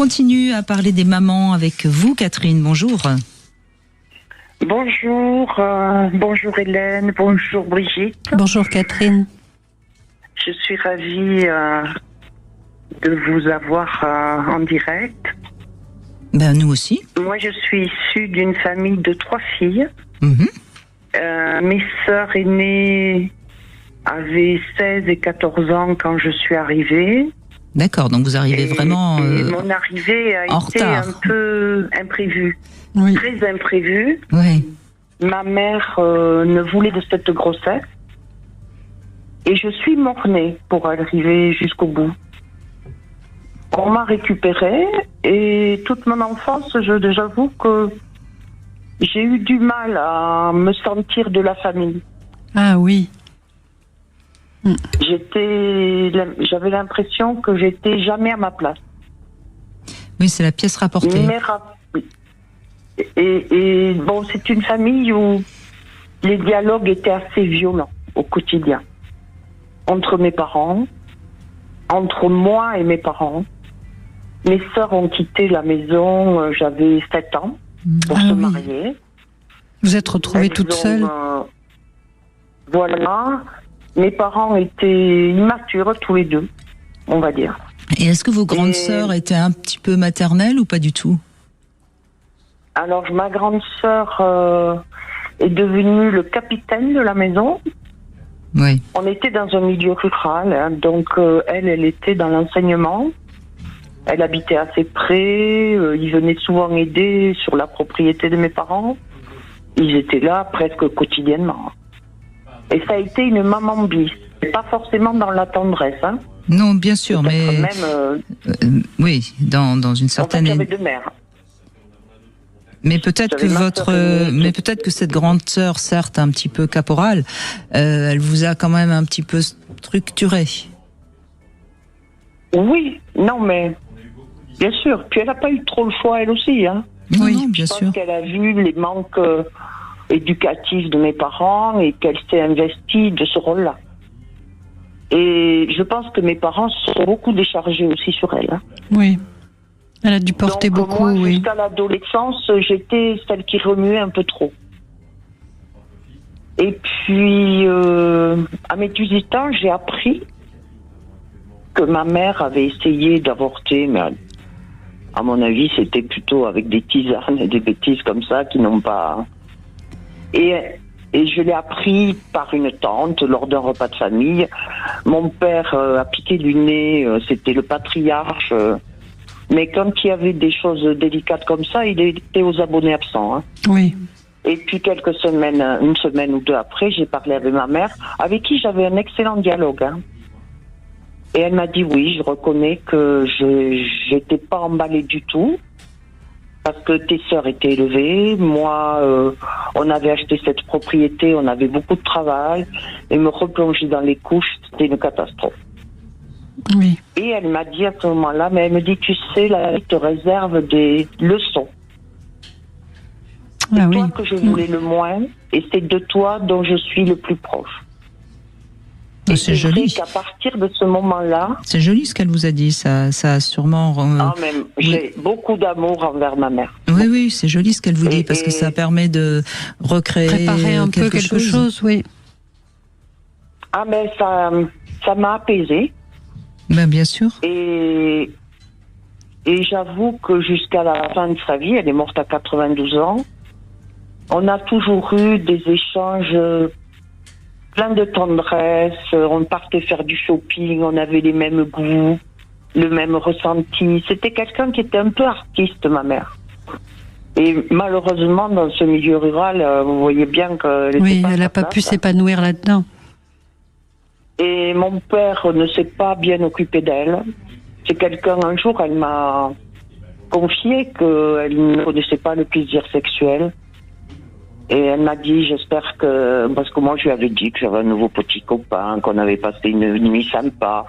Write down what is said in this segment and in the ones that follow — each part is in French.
continue à parler des mamans avec vous, Catherine. Bonjour. Bonjour Hélène, bonjour Brigitte. Bonjour Catherine. Je suis ravie de vous avoir en direct. Ben, nous aussi. Moi, je suis issue d'une famille de 3 filles. Mes sœurs aînées avaient 16 et 14 ans quand je suis arrivée. D'accord, donc vous arrivez vraiment et mon arrivée a été retard. un peu imprévue. Oui. Très imprévue. Oui. Ma mère ne voulait de cette grossesse. Et je suis mornée pour arriver jusqu'au bout. On m'a récupérée et toute mon enfance, j'avoue que j'ai eu du mal à me sentir de la famille. Ah oui. J'avais l'impression que j'étais jamais à ma place. Oui, c'est la pièce rapportée. Et bon, c'est une famille où les dialogues étaient assez violents au quotidien. Entre mes parents, entre moi et mes parents. Mes sœurs ont quitté la maison, j'avais 7 ans pour se marier. Vous êtes retrouvée toute seule? Voilà. Mes parents étaient immatures tous les deux, on va dire. Et est-ce que vos grandes sœurs étaient un petit peu maternelles ou pas du tout? Alors, ma grande sœur est devenue le capitaine de la maison. Oui. On était dans un milieu rural, hein, donc elle était dans l'enseignement. Elle habitait assez près, ils venaient souvent aider sur la propriété de mes parents. Ils étaient là presque quotidiennement. Et ça a été une maman bis, pas forcément dans la tendresse. Hein. Non, bien sûr, mais même, oui, dans une certaine. En fait, j'avais 2 mères. Mais peut-être peut-être que cette grande sœur, certes un petit peu caporale, elle vous a quand même un petit peu structuré. Oui, non mais bien sûr. Puis elle n'a pas eu trop le choix elle aussi, hein. Oui, non, bien sûr. Je pense qu'elle a vu les manques éducatifs de mes parents et qu'elle s'est investie de ce rôle-là. Et je pense que mes parents se sont beaucoup déchargés aussi sur elle. Hein. Oui. Elle a dû porter donc, beaucoup, moi, oui. Jusqu'à l'adolescence, j'étais celle qui remuait un peu trop. Et puis, à mes 18 ans, j'ai appris que ma mère avait essayé d'avorter, mais à mon avis, c'était plutôt avec des tisanes et des bêtises comme ça qui n'ont pas... Et je l'ai appris par une tante lors d'un repas de famille. Mon père a piqué du nez, c'était le patriarche... Mais quand il y avait des choses délicates comme ça, il était aux abonnés absents. Hein. Oui. Et puis une semaine ou 2 après, j'ai parlé avec ma mère, avec qui j'avais un excellent dialogue. Hein. Et elle m'a dit oui, je reconnais que je n'étais pas emballée du tout, parce que tes sœurs étaient élevées, moi, on avait acheté cette propriété, on avait beaucoup de travail, et me replonger dans les couches, c'était une catastrophe. Oui. Et elle m'a dit à ce moment-là, mais elle me dit, tu sais, la vie te réserve des leçons. C'est toi que je voulais le moins, et c'est de toi dont je suis le plus proche. Et c'est joli. Qu'à partir de ce moment-là... C'est joli ce qu'elle vous a dit, ça a sûrement... j'ai beaucoup d'amour envers ma mère. Oui, oui, c'est joli ce qu'elle vous dit, parce que ça permet de recréer préparer un peu quelque chose, oui. Ah, mais ça m'a apaisée. Ben, bien sûr. Et j'avoue que jusqu'à la fin de sa vie, elle est morte à 92 ans, on a toujours eu des échanges pleins de tendresse, on partait faire du shopping, on avait les mêmes goûts, le même ressenti. C'était quelqu'un qui était un peu artiste, ma mère. Et malheureusement, dans ce milieu rural, vous voyez bien qu'elle elle n'a pas pu s'épanouir là-dedans. Et mon père ne s'est pas bien occupé d'elle. C'est quelqu'un, un jour, elle m'a confié qu'elle ne connaissait pas le plaisir sexuel. Et elle m'a dit, j'espère que... Parce que moi, je lui avais dit que j'avais un nouveau petit copain, qu'on avait passé une nuit sympa.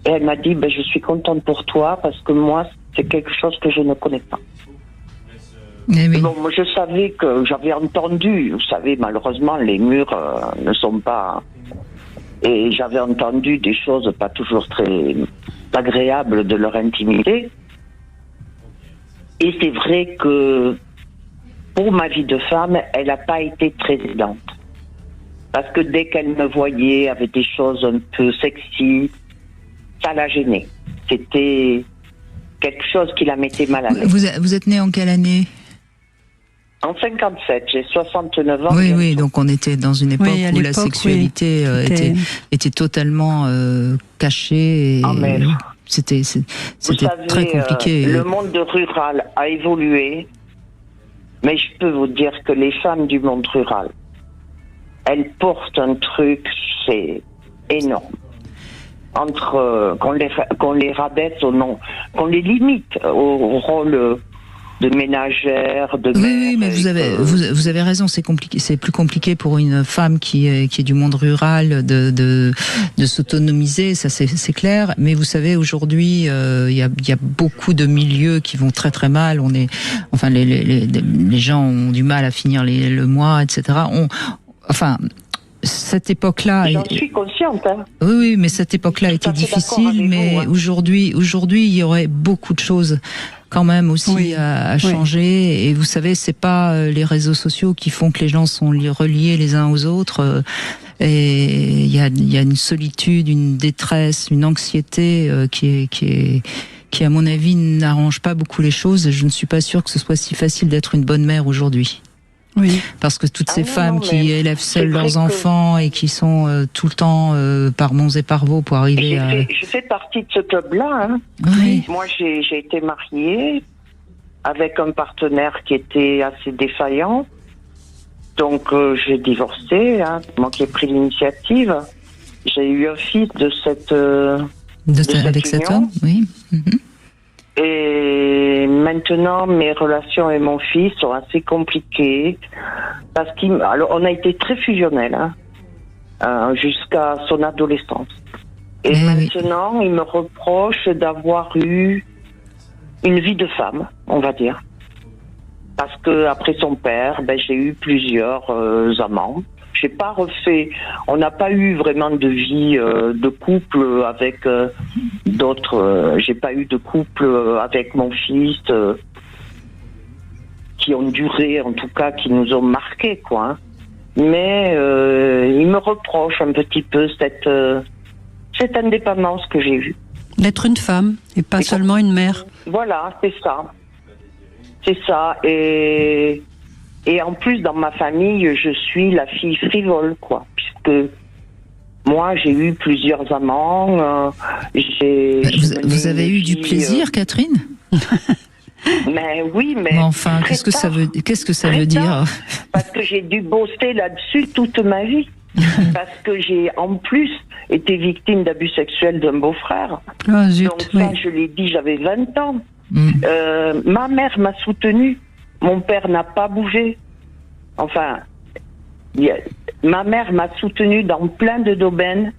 Et elle m'a dit, je suis contente pour toi, parce que moi, c'est quelque chose que je ne connais pas. Eh oui. Bon, moi, je savais que j'avais entendu, vous savez, malheureusement, les murs ne sont pas... Et j'avais entendu des choses pas toujours très agréables de leur intimité. Et c'est vrai que pour ma vie de femme, elle n'a pas été très aidante. Parce que dès qu'elle me voyait avec des choses un peu sexy, ça la gênait. C'était quelque chose qui la mettait mal à l'aise. Vous êtes née en quelle année ? En 57, j'ai 69 ans. Oui, oui, donc on était dans une époque où la sexualité était totalement cachée. Et c'était très compliqué. Le monde rural a évolué, mais je peux vous dire que les femmes du monde rural, elles portent un truc, c'est énorme. Entre qu'on les rabaisse au nom, qu'on les limite au rôle de ménagère, de mère. Oui, mais vous avez raison, c'est compliqué, c'est plus compliqué pour une femme qui est du monde rural de s'autonomiser, ça c'est clair. Mais vous savez, aujourd'hui, il y a beaucoup de milieux qui vont très très mal. Les gens ont du mal à finir le mois, etc. Cette époque-là. J'en suis consciente. Hein. Oui, mais cette époque-là était difficile. Mais aujourd'hui, il y aurait beaucoup de choses quand même aussi à changer. Et vous savez, c'est pas les réseaux sociaux qui font que les gens sont reliés les uns aux autres. Et il y a une solitude, une détresse, une anxiété qui à mon avis n'arrange pas beaucoup les choses. Je ne suis pas sûre que ce soit si facile d'être une bonne mère aujourd'hui. Oui. Parce que toutes ces femmes qui élèvent seules leurs enfants et qui sont tout le temps par monts et par vaux pour arriver à... Je fais partie de ce club-là. Hein. Oui. Moi, j'ai été mariée avec un partenaire qui était assez défaillant. Donc, j'ai divorcé. Hein. Moi qui ai pris l'initiative. J'ai eu un fils de cette avec cet homme, oui. Mm-hmm. Et maintenant, mes relations avec mon fils sont assez compliquées parce on a été très fusionnels jusqu'à son adolescence. Et maintenant, il me reproche d'avoir eu une vie de femme, on va dire. Parce que après son père, j'ai eu plusieurs amants. J'ai pas refait. On n'a pas eu vraiment de vie de couple avec d'autres. J'ai pas eu de couple avec mon fils qui ont duré, en tout cas, qui nous ont marqués, quoi. Hein. Mais il me reproche un petit peu cette indépendance que j'ai eue. D'être une femme et pas seulement une mère. Voilà, c'est ça. C'est ça. Et en plus, dans ma famille, je suis la fille frivole, quoi. Puisque moi, j'ai eu plusieurs amants. Vous avez eu du plaisir, Catherine ? Mais oui, mais... Mais enfin, qu'est-ce que ça veut dire ? Parce que j'ai dû bosser là-dessus toute ma vie. Parce que j'ai, en plus, été victime d'abus sexuels d'un beau-frère. Oh, zut, donc ça, je l'ai dit, j'avais 20 ans. Ma mère m'a soutenue. Mon père n'a pas bougé. Enfin, ma mère m'a soutenue dans plein de domaines.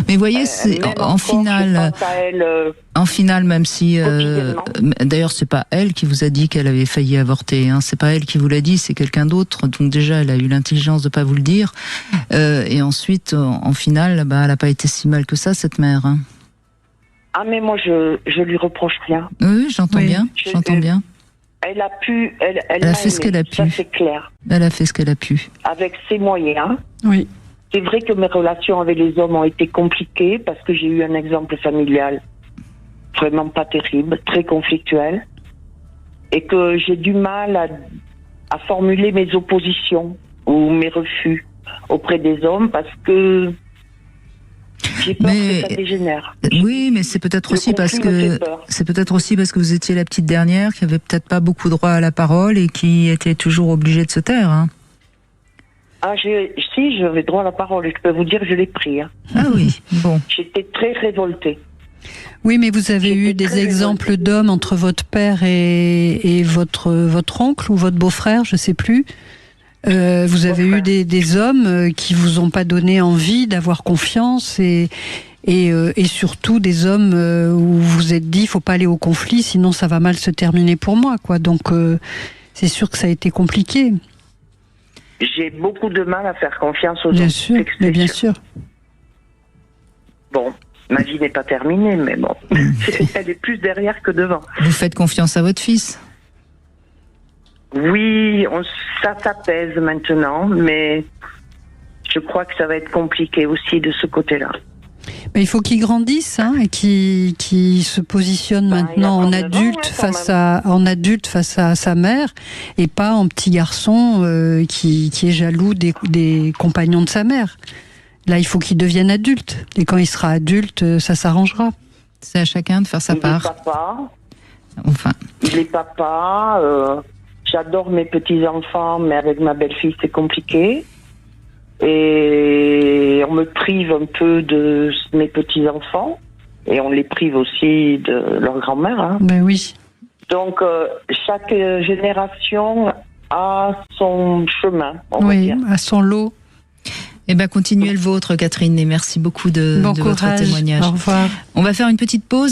Mais voyez, en finale, même si, d'ailleurs, c'est pas elle qui vous a dit qu'elle avait failli avorter. Hein, c'est pas elle qui vous l'a dit, c'est quelqu'un d'autre. Donc déjà, elle a eu l'intelligence de pas vous le dire. Et ensuite, en finale, elle a pas été si mal que ça, cette mère. Hein. Ah, mais moi, je lui reproche rien. Oui, j'entends bien. J'entends bien. Elle a pu, elle a fait ce qu'elle a pu. Ça, c'est clair. Elle a fait ce qu'elle a pu. Avec ses moyens. Oui. C'est vrai que mes relations avec les hommes ont été compliquées parce que j'ai eu un exemple familial vraiment pas terrible, très conflictuel, et que j'ai du mal à formuler mes oppositions ou mes refus auprès des hommes parce que j'ai peur que ça dégénère. Oui, mais c'est peut-être aussi parce que vous étiez la petite dernière, qui avait peut-être pas beaucoup droit à la parole et qui était toujours obligée de se taire. Hein. Ah, si, j'avais droit à la parole, et je peux vous dire que je l'ai pris. Hein. Ah oui, bon. J'étais très révoltée. Oui, mais vous avez eu des exemples d'hommes entre votre père et votre oncle ou votre beau-frère, je sais plus. Vous avez eu des hommes qui vous ont pas donné envie d'avoir confiance et surtout des hommes où vous vous êtes dit, faut pas aller au conflit, sinon ça va mal se terminer pour moi, quoi. Donc, c'est sûr que ça a été compliqué. J'ai beaucoup de mal à faire confiance aux bien hommes. Sûr, mais bien sûr. Bon, ma vie n'est pas terminée, mais bon, elle est plus derrière que devant. Vous faites confiance à votre fils ? Oui, ça s'apaise maintenant, mais je crois que ça va être compliqué aussi de ce côté-là. Mais il faut qu'il grandisse, hein, et qu'il se positionne maintenant en adulte face à sa mère, et pas en petit garçon qui est jaloux des compagnons de sa mère. Là, il faut qu'il devienne adulte, et quand il sera adulte, ça s'arrangera. C'est à chacun de faire sa part. Il est papa. J'adore mes petits-enfants, mais avec ma belle-fille, c'est compliqué. Et on me prive un peu de mes petits-enfants. Et on les prive aussi de leur grand-mère. Hein. Ben oui. Donc, chaque génération a son chemin, on va dire. A son lot. Eh ben, continuez le vôtre, Catherine, et merci beaucoup de votre témoignage. Au revoir. On va faire une petite pause.